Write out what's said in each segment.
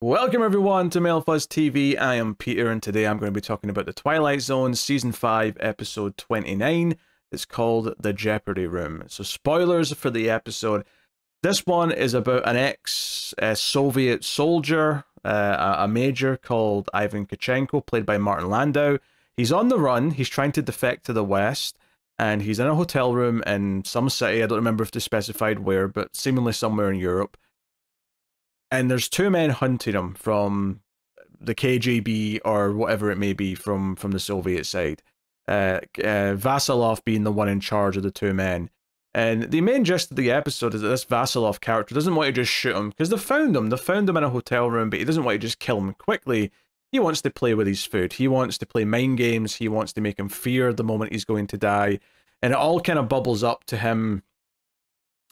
Welcome everyone to MailFuzz TV. I am Peter and today I'm going to be talking about the Twilight Zone Season 5 Episode 29. It's called The Jeopardy Room. So spoilers for the episode. This one is about an ex-Soviet soldier, a major called Ivan Kachenko, played by Martin Landau. He's on the run, he's trying to defect to the West, and he's in a hotel room in some city, I don't remember if they specified where, but seemingly somewhere in Europe. And there's two men hunting him from the KGB or whatever it may be from the Soviet side. Vasilov being the one in charge of the two men. And the main gist of the episode is that this Vasilov character doesn't want to just shoot him, because they found him in a hotel room, but he doesn't want to just kill him quickly. He wants to play with his food. He wants to play mind games. He wants to make him fear the moment he's going to die. And it all kind of bubbles up to him.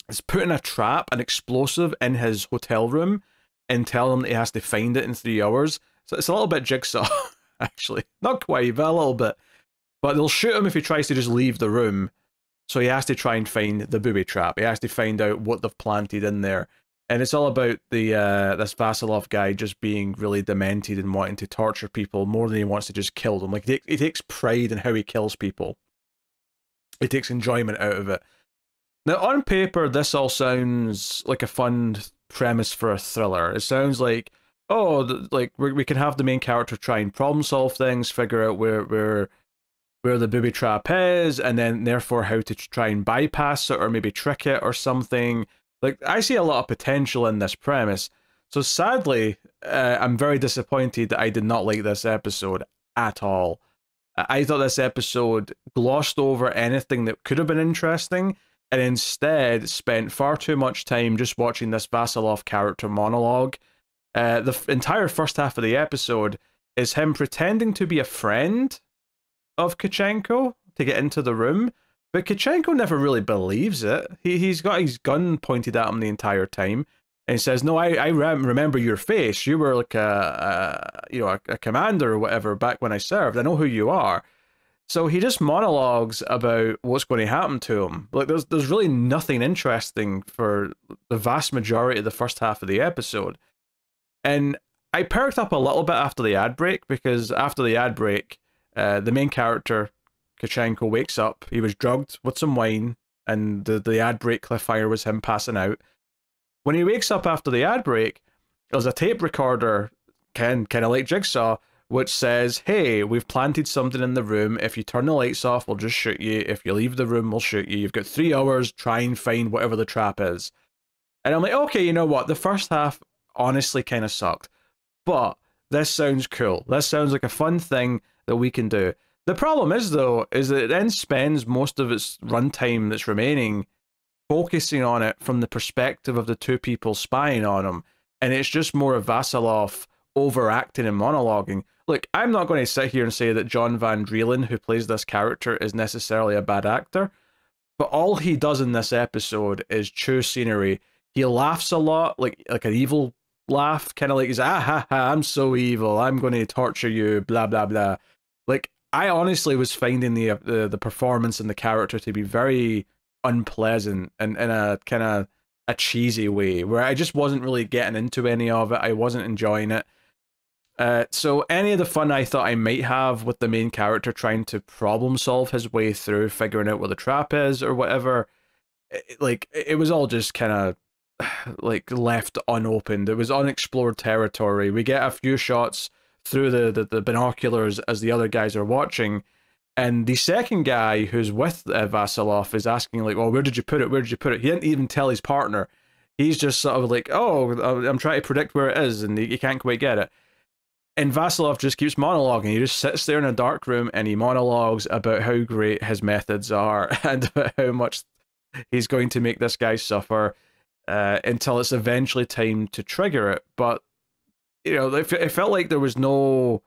It's putting a trap, an explosive, in his hotel room and telling him that he has to find it in 3 hours. So it's a little bit Jigsaw, actually. Not quite, but a little bit. But they'll shoot him if he tries to just leave the room. So he has to try and find the booby trap. He has to find out what they've planted in there. And it's all about the this Vasilov guy just being really demented and wanting to torture people more than he wants to just kill them. Like, he takes pride in how he kills people. He takes enjoyment out of it. Now, on paper, this all sounds like a fun premise for a thriller. It sounds like, oh, like we can have the main character try and problem solve things, figure out where the booby trap is, and then therefore how to try and bypass it or maybe trick it or something. Like, I see a lot of potential in this premise. So sadly, I'm very disappointed that I did not like this episode at all. I thought this episode glossed over anything that could have been interesting, and instead spent far too much time just watching this Vasilov character monologue. The entire first half of the episode is him pretending to be a friend of Kachenko to get into the room, but Kachenko never really believes it. He's got his gun pointed at him the entire time, and he says, "No, I remember your face. You were like a commander or whatever back when I served. I know who you are." So he just monologues about what's going to happen to him. Like, there's really nothing interesting for the vast majority of the first half of the episode. And I perked up a little bit after the ad break, because after the ad break, the main character, Kachenko, wakes up. He was drugged with some wine, and the ad break cliffhanger was him passing out. When he wakes up after the ad break, there's a tape recorder, kind of like Jigsaw, which says, "Hey, we've planted something in the room. If you turn the lights off, we'll just shoot you. If you leave the room, we'll shoot you. You've got 3 hours, try and find whatever the trap is." And I'm like, okay, you know what? The first half honestly kind of sucked. But this sounds cool. This sounds like a fun thing that we can do. The problem is, though, is that it then spends most of its runtime that's remaining focusing on it from the perspective of the two people spying on him. And it's just more of Vasilov overacting and monologuing. Look, I'm not going to sit here and say that John Van Drielen, who plays this character, is necessarily a bad actor, but all he does in this episode is chew scenery. He laughs a lot, like an evil laugh, kind of like he's, ah ha ha, I'm so evil, I'm going to torture you, blah blah blah. Like, I honestly was finding the performance and the character to be very unpleasant and in a kind of a cheesy way, where I just wasn't really getting into any of it. I wasn't enjoying it. So any of the fun I thought I might have with the main character trying to problem solve his way through figuring out where the trap is or whatever, it was all just kind of like left unopened. It was unexplored territory. We get a few shots through the binoculars as the other guys are watching, and the second guy who's with Vasilov is asking, like, "Well, where did you put it? Where did you put it?" He didn't even tell his partner. He's just sort of like, "Oh, I'm trying to predict where it is," and he can't quite get it. And Vasilov just keeps monologuing. He just sits there in a dark room and he monologues about how great his methods are and about how much he's going to make this guy suffer until it's eventually time to trigger it. But, you know, it felt like there was no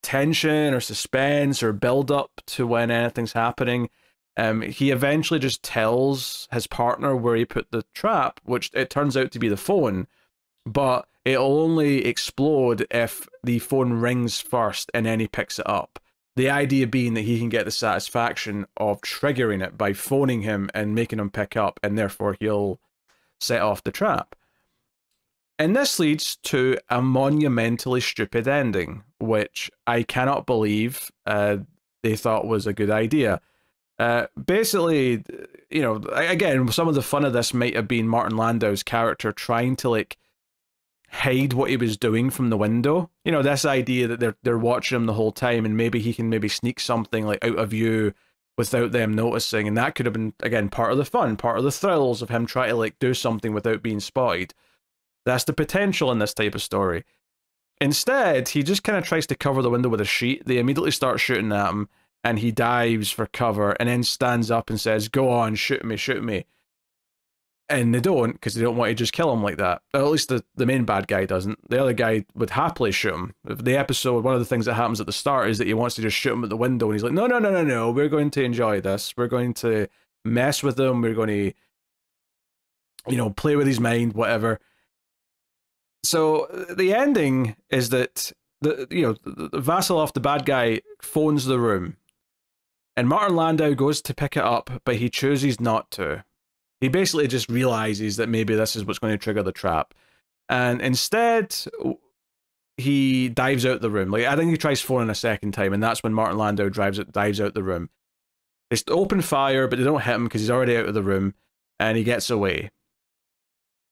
tension or suspense or build up to when anything's happening. He eventually just tells his partner where he put the trap, which it turns out to be the phone, but it'll only explode if the phone rings first and then he picks it up. The idea being that he can get the satisfaction of triggering it by phoning him and making him pick up, and therefore he'll set off the trap. And this leads to a monumentally stupid ending, which I cannot believe they thought was a good idea. Basically, you know, again, some of the fun of this might have been Martin Landau's character trying to like hide what he was doing from the window. You know, this idea that they're watching him the whole time, and maybe he can maybe sneak something like out of view without them noticing, and that could have been, again, part of the fun, part of the thrills of him trying to like do something without being spotted. That's the potential in this type of story. Instead, he just kind of tries to cover the window with a sheet. They immediately start shooting at him, and he dives for cover, and then stands up and says, "Go on, shoot me, shoot me." And they don't, because they don't want to just kill him like that. Or at least the main bad guy doesn't. The other guy would happily shoot him. The episode, one of the things that happens at the start is that he wants to just shoot him at the window, and he's like, no, no, no, no, no, we're going to enjoy this. We're going to mess with him. We're going to, you know, play with his mind, whatever. So the ending is that Vasilov, the bad guy, phones the room, and Martin Landau goes to pick it up, but he chooses not to. He basically just realizes that maybe this is what's going to trigger the trap, and instead he dives out the room. Like, I think he tries phoning a second time, and that's when Martin Landau dives out the room. They open fire, but they don't hit him because he's already out of the room, and he gets away.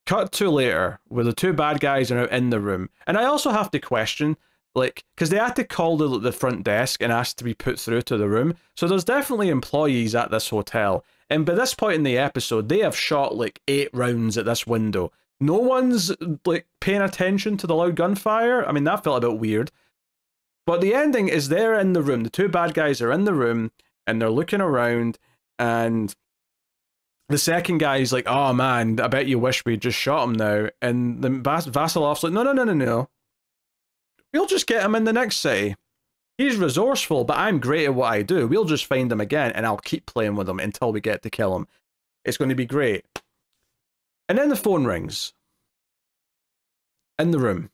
Cut to later, where the two bad guys are now in the room. And I also have to question, like, because they had to call the front desk and ask to be put through to the room. So there's definitely employees at this hotel. And by this point in the episode, they have shot like 8 rounds at this window. No one's like paying attention to the loud gunfire. I mean, that felt a bit weird. But the ending is they're in the room. The two bad guys are in the room, and they're looking around, and the second guy's like, "Oh man, I bet you wish we just shot him now." And the Vasilov's like, "No, no, no, no, no. We'll just get him in the next city. He's resourceful, but I'm great at what I do. We'll just find him again, and I'll keep playing with him until we get to kill him. It's going to be great." And then the phone rings in the room.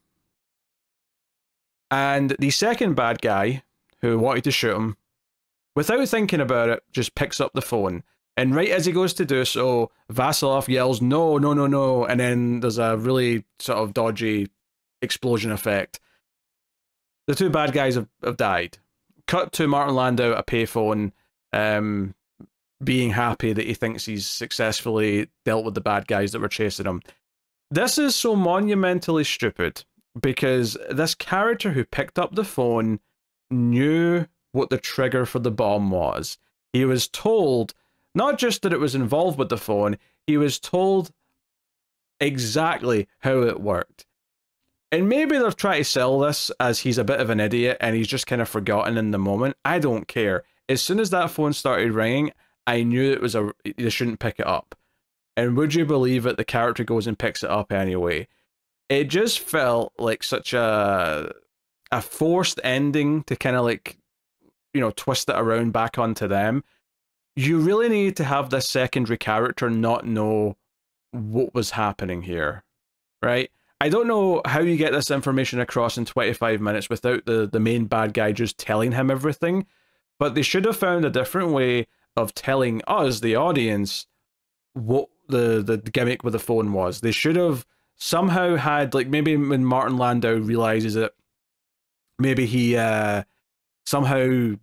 And the second bad guy, who wanted to shoot him, without thinking about it, just picks up the phone. And right as he goes to do so, Vasilov yells, "No, no, no, no." And then there's a really sort of dodgy explosion effect. The two bad guys have died. Cut to Martin Landau at a payphone, being happy that he thinks he's successfully dealt with the bad guys that were chasing him. This is so monumentally stupid, because this character who picked up the phone knew what the trigger for the bomb was. He was told not just that it was involved with the phone, he was told exactly how it worked. And maybe they're trying to sell this as he's a bit of an idiot and he's just kind of forgotten in the moment. I don't care. As soon as that phone started ringing, I knew it was they shouldn't pick it up. And would you believe it, the character goes and picks it up anyway. It just felt like such a forced ending to kind of like, you know, twist it around back onto them. You really need to have this secondary character not know what was happening here, right? I don't know how you get this information across in 25 minutes without the main bad guy just telling him everything, but they should have found a different way of telling us, the audience, what the gimmick with the phone was. They should have somehow had, like, maybe when Martin Landau realizes it, maybe he somehow...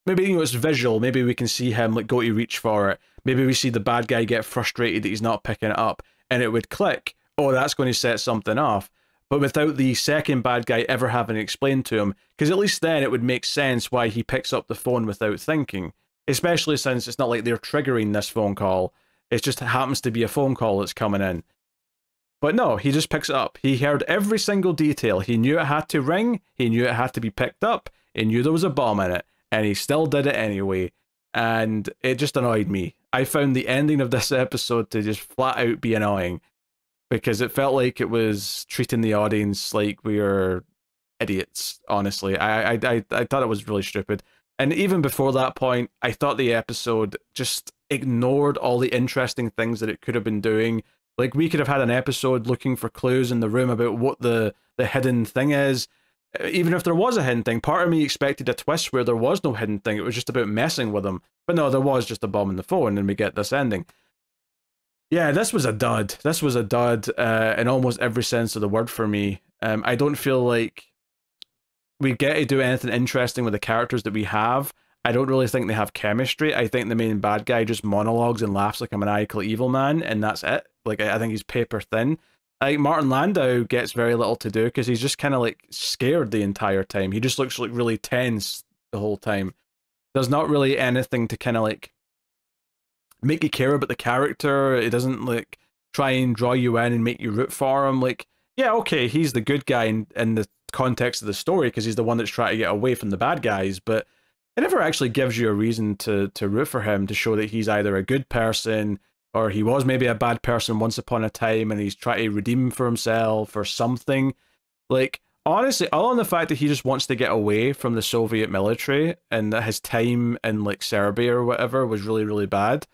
Maybe, you know, it's visual. Maybe we can see him like go to reach for it. Maybe we see the bad guy get frustrated that he's not picking it up, and it would click. Oh, that's going to set something off. But without the second bad guy ever having explained to him, because at least then it would make sense why he picks up the phone without thinking. Especially since it's not like they're triggering this phone call. It just happens to be a phone call that's coming in. But no, he just picks it up. He heard every single detail. He knew it had to ring. He knew it had to be picked up. He knew there was a bomb in it. And he still did it anyway, and it just annoyed me. I found the ending of this episode to just flat out be annoying, because it felt like it was treating the audience like we were idiots, honestly. I thought it was really stupid. And even before that point, I thought the episode just ignored all the interesting things that it could have been doing. Like, we could have had an episode looking for clues in the room about what the hidden thing is. Even if there was a hidden thing, part of me expected a twist where there was no hidden thing. It was just about messing with them. But no, there was just a bomb in the phone, and we get this ending. Yeah, this was a dud. This was a dud in almost every sense of the word for me. I don't feel like we get to do anything interesting with the characters that we have. I don't really think they have chemistry. I think the main bad guy just monologues and laughs like a maniacal evil man, and that's it. Like, I think he's paper thin. Like, Martin Landau gets very little to do because he's just kind of like scared the entire time. He just looks like really tense the whole time. There's not really anything to kind of like make you care about the character. It doesn't like try and draw you in and make you root for him. Like, yeah, okay, he's the good guy in the context of the story because he's the one that's trying to get away from the bad guys, but it never actually gives you a reason to root for him, to show that he's either a good person or he was maybe a bad person once upon a time and he's trying to redeem for himself or something. Like, honestly, all on the fact that he just wants to get away from the Soviet military and that his time in like Serbia or whatever was really, really bad.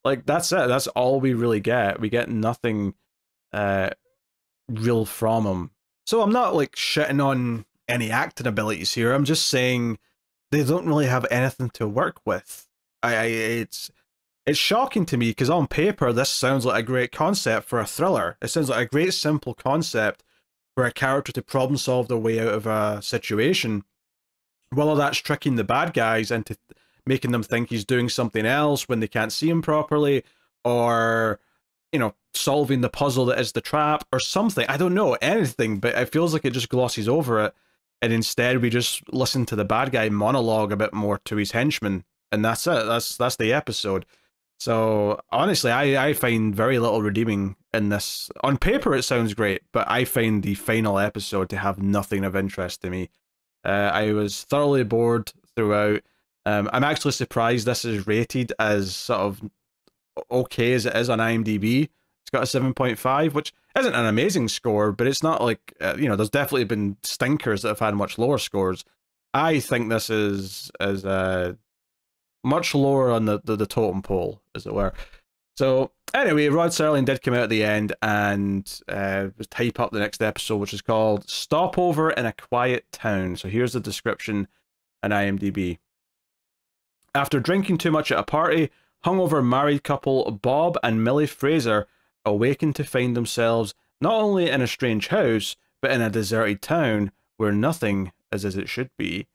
Like, that's it. That's all we really get. We get nothing real from him. So I'm not like shitting on any acting abilities here. I'm just saying they don't really have anything to work with. It's shocking to me because on paper this sounds like a great concept for a thriller. It sounds like a great simple concept for a character to problem solve their way out of a situation. Whether that's tricking the bad guys into making them think he's doing something else when they can't see him properly, or, you know, solving the puzzle that is the trap or something. I don't know, anything, but it feels like it just glosses over it. And instead we just listen to the bad guy monologue a bit more to his henchmen. And that's it. That's the episode. So honestly, I find very little redeeming in this. On paper it sounds great, but I find the final episode to have nothing of interest to me. I was thoroughly bored throughout. I'm actually surprised this is rated as sort of okay as it is on IMDb. It's got a 7.5, which isn't an amazing score, but it's not like, you know, there's definitely been stinkers that have had much lower scores. I think this is much lower on the totem pole, as it were. So anyway, Rod Serling did come out at the end and type up the next episode, which is called Stopover in a Quiet Town. So here's the description on IMDb. After drinking too much at a party, hungover married couple Bob and Millie Fraser awaken to find themselves not only in a strange house, but in a deserted town where nothing is as it should be.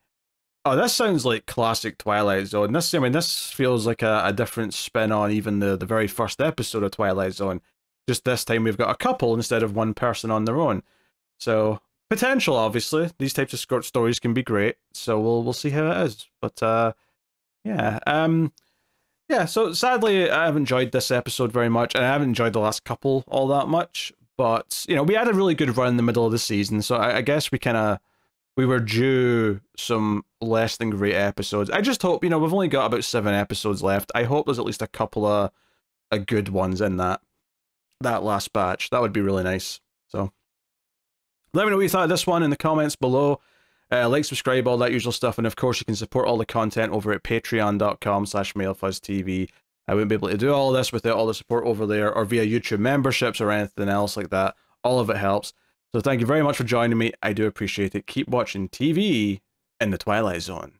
Oh, this sounds like classic Twilight Zone. This, I mean, this feels like a different spin on even the very first episode of Twilight Zone. Just this time we've got a couple instead of one person on their own. So, potential, obviously. These types of short stories can be great. So we'll see how it is. But yeah. Yeah, so sadly, I haven't enjoyed this episode very much, and I haven't enjoyed the last couple all that much. But, you know, we had a really good run in the middle of the season, so I guess we were due some less than great episodes. I just hope, you know, we've only got about 7 episodes left. I hope there's at least a couple of good ones in that last batch. That would be really nice. So, let me know what you thought of this one in the comments below. Like, subscribe, all that usual stuff, and of course you can support all the content over at patreon.com/MailFuzzTV. I wouldn't be able to do all this without all the support over there, or via YouTube memberships or anything else like that. All of it helps. So thank you very much for joining me. I do appreciate it. Keep watching TV in the Twilight Zone.